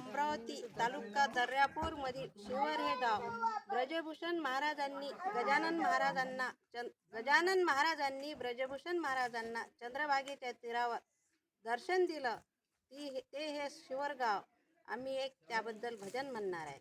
अमरावती तालुका दर्यापूर मधील शिवर हे गाव ब्रजभूषण महाराजांनी ब्रजभूषण महाराजांना चंद्रभागेच्या तीरावर दर्शन दिलं ते हे शिवर गाव. आम्ही एक त्याबद्दल भजन म्हणणार आहे.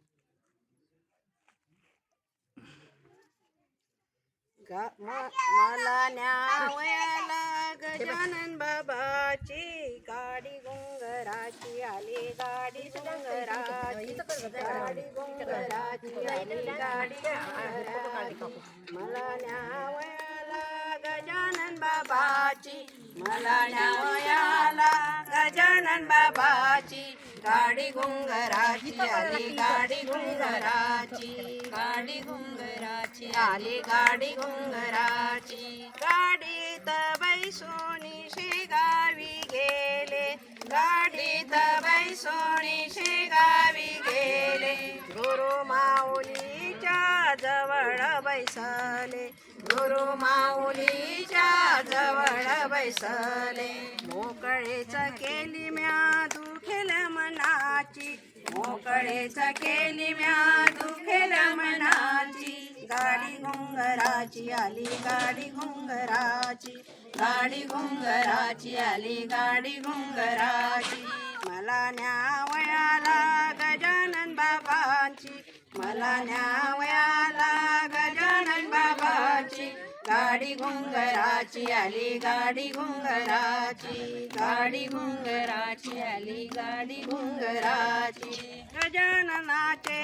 मला न्यावयाला गजानन बाबाची गाडी घुंगराची आली, गाडी घुंगराची, गाडी घुंगराची आली, गाडी घुंगराची. मला न्यावयाला गजानन बाबाची, मला न्यावयाला गजानन बाबाची गाडी घुंगराची आली, गाडी घुंगराची, गाडी घुंगराची आली, गाडी घुंगराची. गाडीत बैसोनी शेगावी गेले, गाडीत बैसोनी शेगावी गेले. गुरु माऊलीच्या जवळ बैसले, गुरु माऊलीच्या जवळ बैसले. मोकळेच केली म्या दुखेल मनाची, मोकळेच केली म्या दुखेल मनाची. गाडी घुंगराची आली, गाडी घुंगराची, गाडी घुंगराची आली, गाडी घुंगराची. मला न्यावयाला गजानन बाबांची, मला न्यावयाला गजानन बाबाची गाडी घुंगराची आली, गाडी घुंगराची, गाडी घुंगराची आली, गाडी घुंगराची. गजाननाचे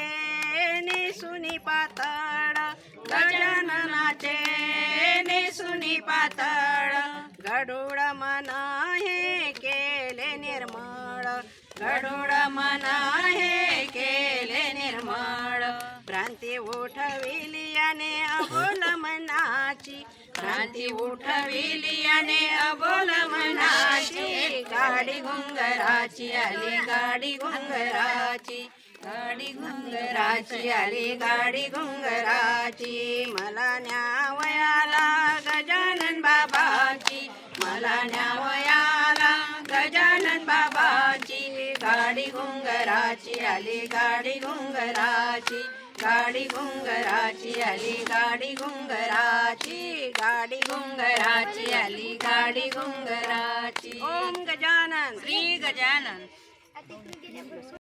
नेसुनी पातळ, गजाननाचे नेसुनी पातळ. गरुड मन हे केले निर्मळ, गरुड मन हे केले निर्मळ. भ्रांती उठविली याने अबोल मनाची, भ्रांती उठविली याने अबोल मनाची. गाडी घुंगराची आली, गाडी घुंगराची, गाडी घुंगराची आली, गाडी घुंगराची. मला न्यावयाला गजानन बाबाची, मला न्यावयाला गजानन बाबाची गाडी घुंगराची आली, गाडी घुंगराची, गाडी घुंगराची आली, गाडी घुंगराची, गाडी घुंगराची आली, गाडी घुंगराची. ओम गजानन, श्री गजानन.